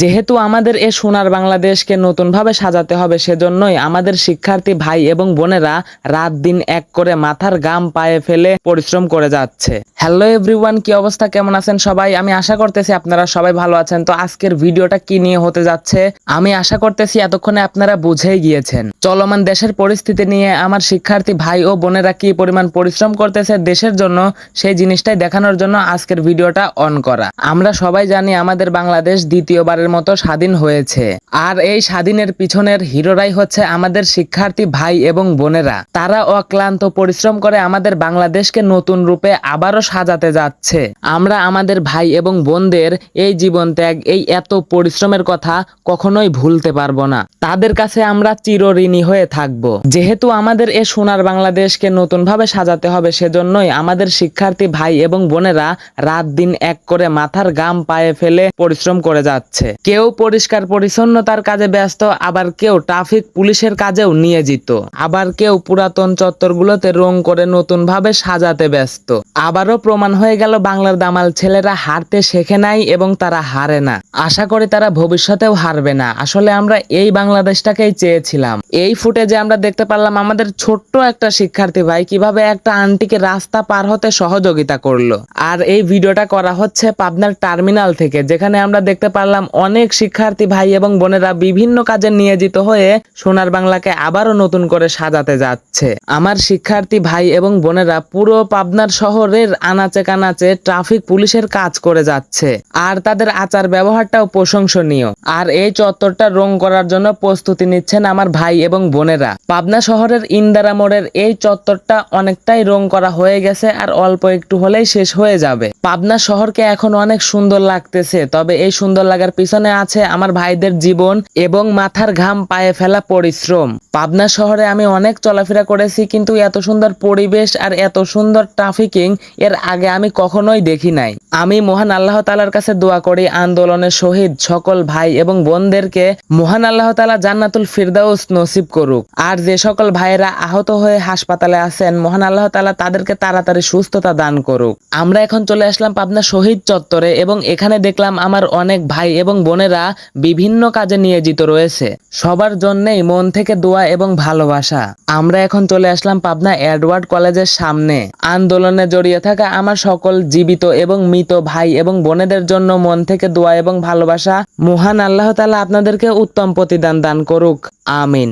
যেহেতু আমাদের এ সোনার বাংলাদেশকে নতুনভাবে সাজাতে হবে, সেজন্যই আমাদের শিক্ষার্থী ভাই এবং বোনেরা রাত দিন এক করে মাথার ঘাম পায়ে ফেলে পরিশ্রম করে যাচ্ছে। হ্যালো এভরিওয়ান, কি অবস্থা, কেমন আছেন সবাই? আমি আশা করতেছি আপনারা সবাই ভালো আছেন। তো আজকের ভিডিওটা কি নিয়ে হতে যাচ্ছে আমি আশা করতেছি এতক্ষণে আপনারা বুঝেই গিয়েছেন। চলমান দেশের পরিস্থিতি নিয়ে আমার শিক্ষার্থী ভাই ও বোনেরা কি পরিমাণ পরিশ্রম করতেছে দেশের জন্য, সেই জিনিসটাই দেখানোর জন্য আজকের ভিডিওটা অন করা। আমরা সবাই জানি আমাদের বাংলাদেশ দ্বিতীয়বারের মতো স্বাধীন হয়েছে, আর এই স্বাধীনের পিছনের হিরোরাই হচ্ছে আমাদের শিক্ষার্থী ভাই এবং বোনেরা। তারা অক্লান্ত পরিশ্রম করে আমাদের বাংলাদেশকে নতুন রূপে আবারও সাজাতে যাচ্ছে। আমরা আমাদের ভাই এবং বোনদের এই জীবন ত্যাগ, এই এত পরিশ্রমের কথা কখনোই ভুলতে পারবো না। তাদের কাছে আমরা চিরঋণী হয়ে থাকব। যেহেতু আমাদের এই সোনার বাংলাদেশকে নতুনভাবে সাজাতে হবে, সেজন্যই আমাদের শিক্ষার্থী ভাই এবং বোনেরা রাত দিন এক করে মাথার ঘাম পায়ে ফেলে পরিশ্রম করে যাচ্ছে। কেউ পরিষ্কার পরিচ্ছন্নতার কাজে ব্যস্ত, আবার কেউ ট্রাফিক পুলিশের কাজেও নিয়োজিত, আবার কেউ পুরাতন চত্বরগুলোতে রং করে নতুন ভাবে সাজাতে ব্যস্ত। আবারও প্রমাণ হয়ে গেল বাংলার দামাল ছেলেরা হারতে শেখে নাই এবং তারা হারে না। আশা করি তারা ভবিষ্যতেও হারবে না। আসলে আমরা এই বাংলাদেশটাকেই চেয়েছিলাম। এই ফুটেজে আমরা দেখতে পারলাম আমাদের ছোট্ট একটা শিক্ষার্থী ভাই কিভাবে একটা আন্টিকে রাস্তা পার হতে সহযোগিতা করলো। আর এই ভিডিওটা করা হচ্ছে পাবনার টার্মিনাল থেকে, যেখানে আমরা দেখতে পারলাম অনেক শিক্ষার্থী ভাই এবং বোনেরা বিভিন্ন কাজে নিয়োজিত হয়ে সোনার বাংলাকে আবারও নতুন করে সাজাতে যাচ্ছে। আমার শিক্ষার্থী ভাই এবং বোনেরা পুরো পাবনার শহরের আনাচে কানাচে ট্রাফিক পুলিশের কাজ করে যাচ্ছে, আর তাদের আচার ব্যবহারটাও প্রশংসনীয়। আর এই চত্বরটা রং করার জন্য প্রস্তুতি নিচ্ছেন আমার ভাই এবং বোনেরা। পাবনা শহরের ইন্দারা মোড়ের এই চত্বরটা অনেকটাই রং করা হয়ে গেছে, আর অল্প একটু হলেই শেষ হয়ে যাবে। পাবনা শহরকে এখন অনেক সুন্দর লাগতেছে, তবে এই সুন্দর লাগার পিছনে আছে আমার ভাইদের জীবন এবং মাথার ঘাম পায়ে ফেলা পরিশ্রম। পাবনা শহরে আমি অনেক চলাফেরা করেছি, কিন্তু এত সুন্দর পরিবেশ আর এত সুন্দর ট্রাফিকিং এর আগে আমি কখনোই দেখি নাই। আমি মহান আল্লাহ তাআলার কাছে দোয়া করি আন্দোলনের শহীদ সকল ভাই এবং বোনদেরকে মহান আল্লাহ তাআলা জান্নাতুল ফিরদাউস নসিব করুক। আর যে সকল ভাইয়েরা আহত হয়ে হাসপাতালে আছেন, মহান আল্লাহ তাআলা তাদেরকে তাড়াতাড়ি সুস্থতা দান করুক। আমরা এখন চলে আসলাম পাবনা শহীদ চত্বরে, এবং এখানে দেখলাম আমার অনেক ভাই এবং বোনেরা বিভিন্ন কাজে নিয়োজিত রয়েছে। সবার জন্যই মন থেকে দোয়া এবং ভালোবাসা। আমরা এখন চলে আসলাম পাবনা এডওয়ার্ড কলেজের সামনে। আন্দোলনে জড়িয়ে থাকা আমার সকল জীবিত এবং মৃত ভাই এবং বোনেদের জন্য মন থেকে দোয়া এবং ভালোবাসা। মহান আল্লাহ তাআলা আপনাদেরকে উত্তম প্রতিদান দান করুক। আমিন।